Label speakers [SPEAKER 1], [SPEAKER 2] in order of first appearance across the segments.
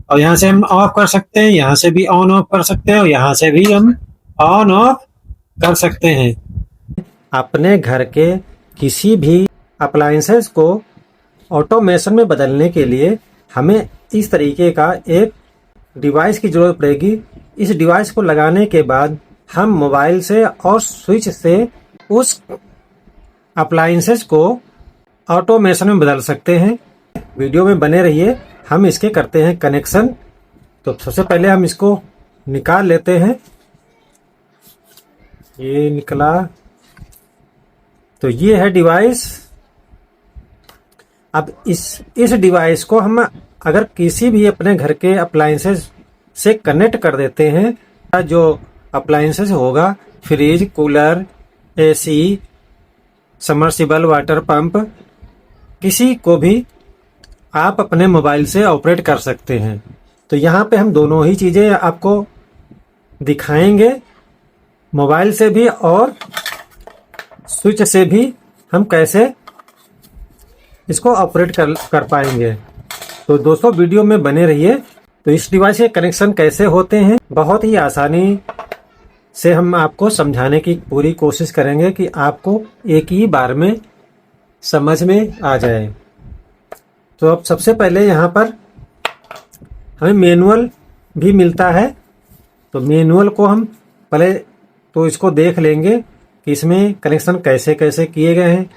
[SPEAKER 1] और यहाँ से हम ऑफ कर सकते हैं, यहाँ से भी ऑन ऑफ कर सकते हैं और यहाँ से भी हम ऑन ऑफ कर सकते हैं।
[SPEAKER 2] अपने घर के किसी भी अप्लायंसेस को ऑटोमेशन में बदलने के लिए हमें इस तरीके का एक डिवाइस की ज़रूरत पड़ेगी। इस डिवाइस को लगाने के बाद हम मोबाइल से और स्विच से उस अप्लायंसेस को ऑटोमेशन में बदल सकते हैं। वीडियो में बने रहिए, हम इसके करते हैं कनेक्शन। तो सबसे पहले हम इसको निकाल लेते हैं। ये निकला, तो ये है डिवाइस। अब इस डिवाइस को हम अगर किसी भी अपने घर के अप्लायंसेस से कनेक्ट कर देते हैं, जो अप्लायंसेस होगा, fridge, cooler, AC, submersible water pump, किसी को भी आप अपने मोबाइल से ऑपरेट कर सकते हैं। तो यहाँ पे हम दोनों ही चीज़ें आपको दिखाएंगे, मोबाइल से भी और स्विच से भी हम कैसे इसको ऑपरेट कर पाएंगे। तो दोस्तों वीडियो में बने रहिए। तो इस डिवाइस के कनेक्शन कैसे होते हैं, बहुत ही आसानी से हम आपको समझाने की पूरी कोशिश करेंगे कि आपको एक ही बार में समझ में आ जाए। तो अब सबसे पहले यहाँ पर हमें मैनुअल भी मिलता है। तो मैनुअल को हम पहले तो इसको देख लेंगे कि इसमें कनेक्शन कैसे कैसे किए गए हैं।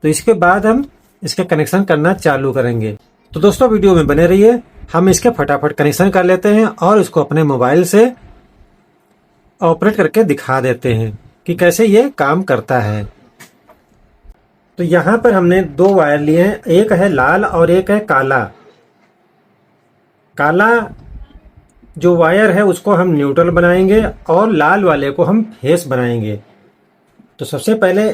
[SPEAKER 2] तो इसके बाद हम इसके कनेक्शन करना चालू करेंगे। तो दोस्तों वीडियो में बने रहिए, हम इसके फटाफट कनेक्शन कर लेते हैं और इसको अपने मोबाइल से ऑपरेट करके दिखा देते हैं कि कैसे ये काम करता है। तो यहाँ पर हमने दो वायर लिए हैं, एक है लाल और एक है काला। काला जो वायर है उसको हम न्यूट्रल बनाएंगे और लाल वाले को हम फेस बनाएंगे। तो सबसे पहले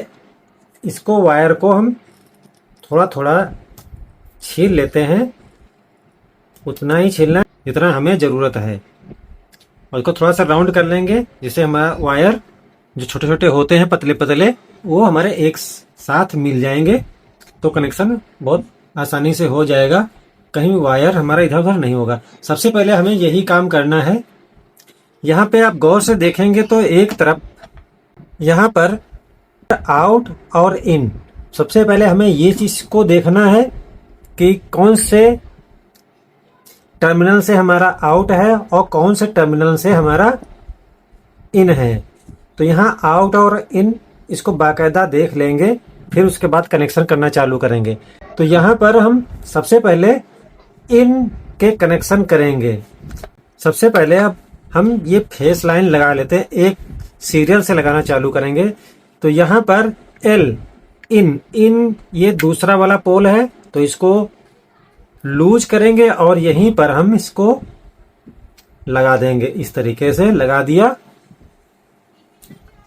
[SPEAKER 2] इसको वायर को हम थोड़ा थोड़ा छील लेते हैं, उतना ही छीलना जितना हमें ज़रूरत है, और इसको थोड़ा सा राउंड कर लेंगे जिससे हमारा वायर जो छोटे छोटे होते हैं पतले पतले वो हमारे एक साथ मिल जाएंगे। तो कनेक्शन बहुत आसानी से हो जाएगा, कहीं वायर हमारा इधर उधर नहीं होगा। सबसे पहले हमें यही काम करना है। यहाँ पे आप गौर से देखेंगे तो एक तरफ यहाँ पर आउट और इन, सबसे पहले हमें ये चीज को देखना है कि कौन से टर्मिनल से हमारा आउट है और कौन से टर्मिनल से हमारा इन है। तो यहाँ आउट और इन इसको बाकायदा देख लेंगे, फिर उसके बाद कनेक्शन करना चालू करेंगे। तो यहाँ पर हम सबसे पहले इन के कनेक्शन करेंगे। सबसे पहले अब हम ये फेस लाइन लगा लेते हैं, एक सीरियल से लगाना चालू करेंगे। तो यहाँ पर एल इन ये दूसरा वाला पोल है, तो इसको लूज करेंगे और यहीं पर हम इसको लगा देंगे। इस तरीके से लगा दिया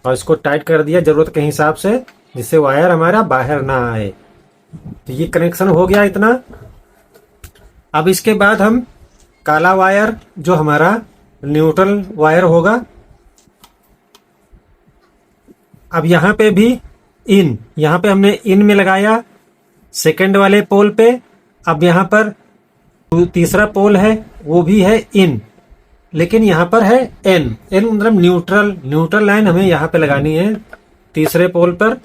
[SPEAKER 2] और इसको टाइट कर दिया जरूरत के हिसाब से, जिससे वायर हमारा बाहर ना आए। तो ये कनेक्शन हो गया इतना। अब इसके बाद हम काला वायर जो हमारा न्यूट्रल वायर होगा, अब यहाँ पे भी यहाँ पे हमने इन में लगाया सेकंड वाले पोल पे। अब यहाँ पर तीसरा पोल है वो भी है इन, लेकिन यहाँ पर है एन मतलब न्यूट्रल लाइन हमें यहाँ पे लगानी है तीसरे पोल पर।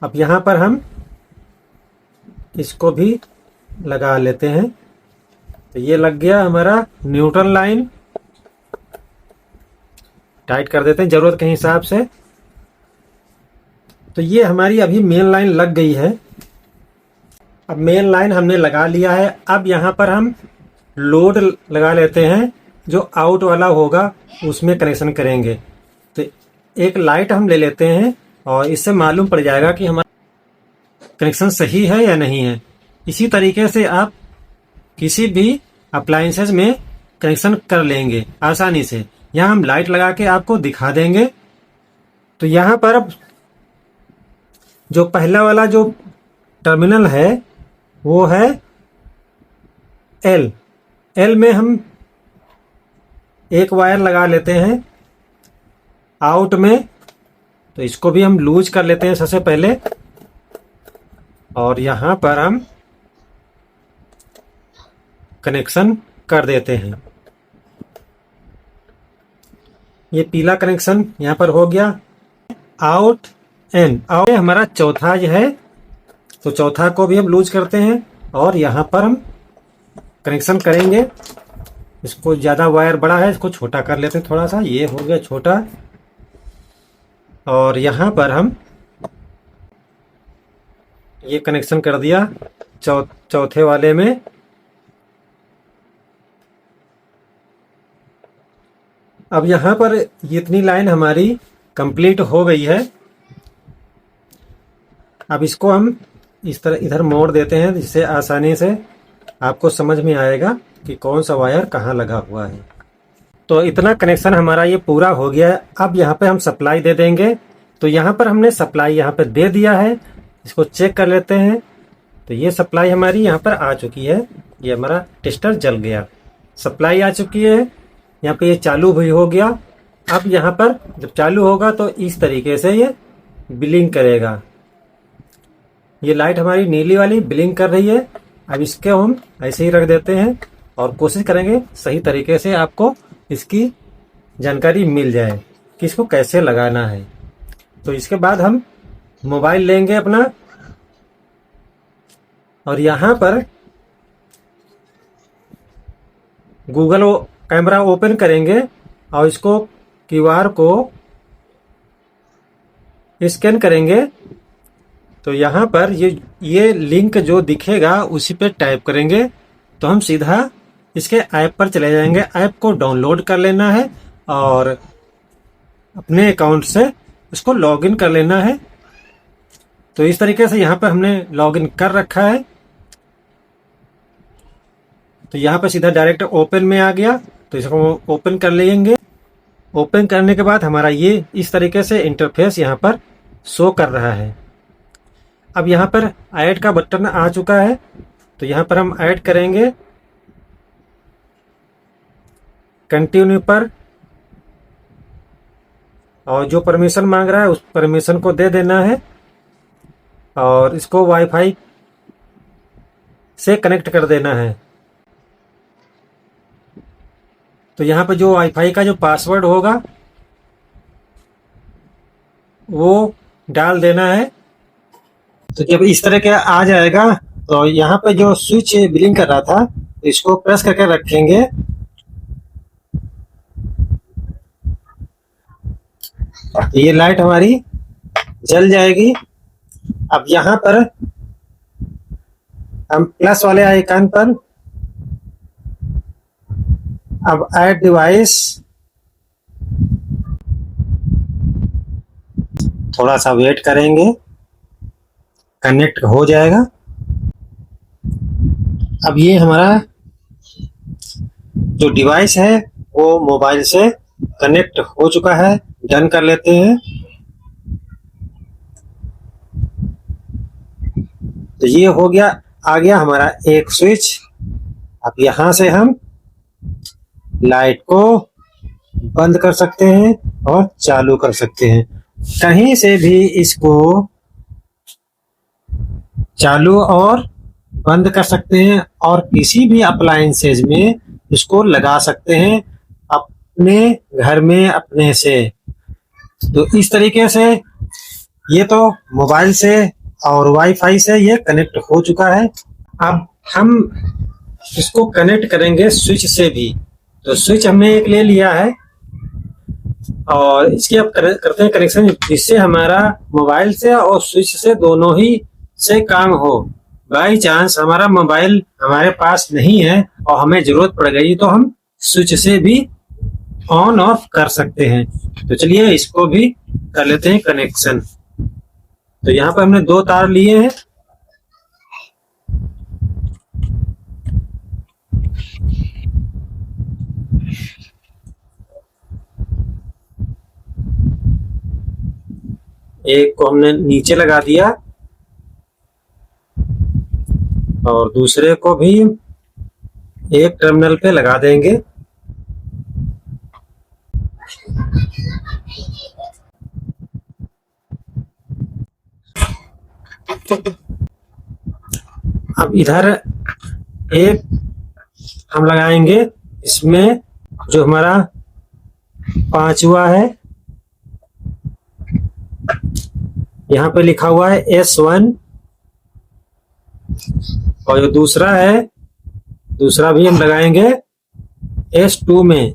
[SPEAKER 2] अब यहाँ पर हम इसको भी लगा लेते हैं। तो ये लग गया हमारा न्यूट्रल लाइन, टाइट कर देते हैं जरूरत के हिसाब से। तो ये हमारी अभी मेन लाइन लग गई है। अब मेन लाइन हमने लगा लिया है। अब यहाँ पर हम लोड लगा लेते हैं, जो आउट वाला होगा उसमें कनेक्शन करेंगे। तो एक लाइट हम ले लेते हैं और इससे मालूम पड़ जाएगा कि हमारा कनेक्शन सही है या नहीं है। इसी तरीके से आप किसी भी अप्लायंसेस में कनेक्शन कर लेंगे आसानी से। यहाँ हम लाइट लगा के आपको दिखा देंगे। तो यहाँ पर अब जो पहला वाला जो टर्मिनल है वो है एल में हम एक वायर लगा लेते हैं आउट में। तो इसको भी हम लूज कर लेते हैं सबसे पहले, और यहाँ पर हम कनेक्शन कर देते हैं। ये पीला कनेक्शन यहाँ पर हो गया। आउट एंड आउट हमारा चौथा जो है, तो चौथा को भी हम लूज करते हैं और यहाँ पर हम कनेक्शन करेंगे। इसको ज़्यादा वायर बड़ा है, इसको छोटा कर लेते हैं थोड़ा सा। ये हो गया छोटा, और यहाँ पर हम ये कनेक्शन कर दिया चौथे वाले में। अब यहाँ पर इतनी लाइन हमारी कंप्लीट हो गई है। अब इसको हम इस तरह इधर मोड़ देते हैं, जिससे आसानी से आपको समझ में आएगा कि कौन सा वायर कहाँ लगा हुआ है। तो इतना कनेक्शन हमारा ये पूरा हो गया है। अब यहाँ पे हम सप्लाई दे देंगे। तो यहाँ पर हमने सप्लाई यहाँ पे दे दिया है। इसको चेक कर लेते हैं। तो ये सप्लाई हमारी यहाँ पर आ चुकी है। ये हमारा टेस्टर जल गया, सप्लाई आ चुकी है। यहाँ पे ये चालू भी हो गया। अब यहाँ पर जब चालू होगा तो इस तरीके से ये ब्लिंक करेगा। ये लाइट हमारी नीली वाली ब्लिंक कर रही है। अब इसके हम ऐसे ही रख देते हैं और कोशिश करेंगे सही तरीके से आपको इसकी जानकारी मिल जाए कि इसको कैसे लगाना है। तो इसके बाद हम मोबाइल लेंगे अपना और यहाँ पर गूगल कैमरा ओपन करेंगे और इसको क्यूआर को स्कैन करेंगे। तो यहाँ पर ये लिंक जो दिखेगा उसी पे टाइप करेंगे तो हम सीधा इसके ऐप पर चले जाएंगे। ऐप को डाउनलोड कर लेना है और अपने अकाउंट से इसको लॉगिन कर लेना है। तो इस तरीके से यहाँ पर हमने लॉगिन कर रखा है। तो यहाँ पर सीधा डायरेक्ट ओपन में आ गया। तो इसको ओपन कर लेंगे। ओपन करने के बाद हमारा ये इस तरीके से इंटरफेस यहाँ पर शो कर रहा है। अब यहाँ पर ऐड का बटन आ चुका है। तो यहाँ पर हम ऐड करेंगे कंटिन्यू पर, और जो परमिशन मांग रहा है उस परमिशन को दे देना है और इसको वाईफाई से कनेक्ट कर देना है। तो यहाँ पर जो वाईफाई का जो पासवर्ड होगा वो डाल देना है।
[SPEAKER 1] तो जब इस तरह का आ जाएगा तो यहाँ पे जो स्विच ब्लिंक कर रहा था इसको प्रेस करके रखेंगे। ये लाइट हमारी जल जाएगी। अब यहाँ पर हम प्लस वाले आइकन पर अब ऐड डिवाइस थोड़ा सा वेट करेंगे, कनेक्ट हो जाएगा। अब ये हमारा जो डिवाइस है वो मोबाइल से कनेक्ट हो चुका है। डन कर लेते हैं। तो ये हो गया, आ गया हमारा एक स्विच। अब यहां से हम लाइट को बंद कर सकते हैं और चालू कर सकते हैं। कहीं से भी इसको चालू और बंद कर सकते हैं और किसी भी अप्लायंसेज में इसको लगा सकते हैं अपने घर में अपने से। तो इस तरीके से ये तो मोबाइल से और वाईफाई से ये कनेक्ट हो चुका है। अब हम इसको कनेक्ट करेंगे स्विच से भी। तो स्विच हमने एक ले लिया है और इसके अब करते हैं कनेक्शन, जिससे हमारा मोबाइल से और स्विच से दोनों ही से काम हो। बाई चांस हमारा मोबाइल हमारे पास नहीं है और हमें जरूरत पड़ गई तो हम स्विच से भी ऑन ऑफ कर सकते हैं। तो चलिए इसको भी कर लेते हैं कनेक्शन। तो यहाँ पर हमने 2 तार लिए हैं। एक को हमने नीचे लगा दिया और दूसरे को भी एक टर्मिनल पे लगा देंगे। अब इधर एक
[SPEAKER 2] हम लगाएंगे इसमें जो हमारा 5वां है, यहाँ पे लिखा हुआ है S1, और जो दूसरा है, दूसरा भी हम लगाएंगे S2 में।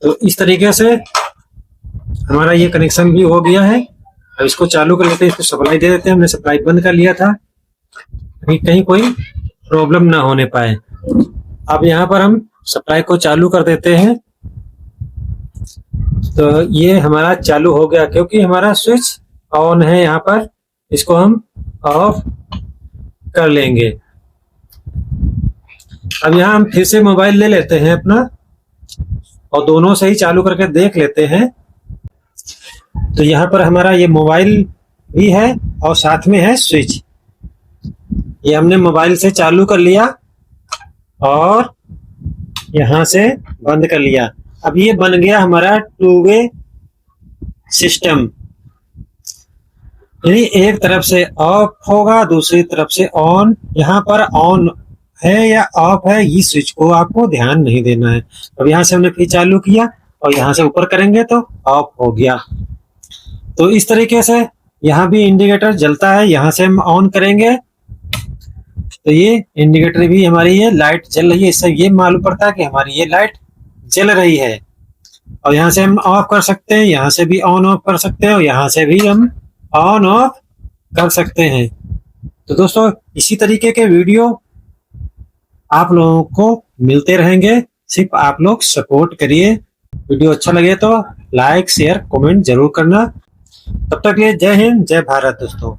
[SPEAKER 2] तो इस तरीके से हमारा ये कनेक्शन भी हो गया है। अब इसको चालू कर लेते हैं, इसको सप्लाई दे देते हैं। हमने सप्लाई बंद कर लिया था कहीं कोई प्रॉब्लम ना होने पाए। अब यहाँ पर हम सप्लाई को चालू कर देते हैं। तो ये हमारा चालू हो गया, क्योंकि हमारा स्विच ऑन है। यहाँ पर इसको हम ऑफ कर लेंगे। अब यहाँ हम फिर से मोबाइल ले लेते हैं अपना, और दोनों से ही चालू करके देख लेते हैं। तो यहाँ पर हमारा ये मोबाइल भी है और साथ में है स्विच। ये हमने मोबाइल से चालू कर लिया और यहाँ से बंद कर लिया। अब ये बन गया हमारा 2 वे सिस्टम, यानी एक तरफ से ऑफ होगा, दूसरी तरफ से ऑन। यहाँ पर ऑन है या ऑफ है, ये स्विच को आपको ध्यान नहीं देना है। अब यहाँ से हमने फिर चालू किया और यहाँ से ऊपर करेंगे तो ऑफ हो गया। तो इस तरीके से यहाँ भी इंडिकेटर जलता है। यहाँ से हम ऑन करेंगे तो ये इंडिकेटर भी हमारी ये लाइट जल रही है। इससे ये मालूम पड़ता है कि हमारी ये लाइट जल रही है। और यहाँ से हम ऑफ कर सकते हैं, यहाँ से भी ऑन ऑफ कर सकते हैं, और यहाँ से भी हम ऑन ऑफ कर सकते हैं। तो दोस्तों, इसी तरीके के वीडियो आप लोगों को मिलते रहेंगे। सिर्फ आप लोग सपोर्ट करिए। वीडियो अच्छा लगे तो लाइक, शेयर, कमेंट जरूर करना। तब तक के लिए जय हिंद, जय भारत दोस्तों।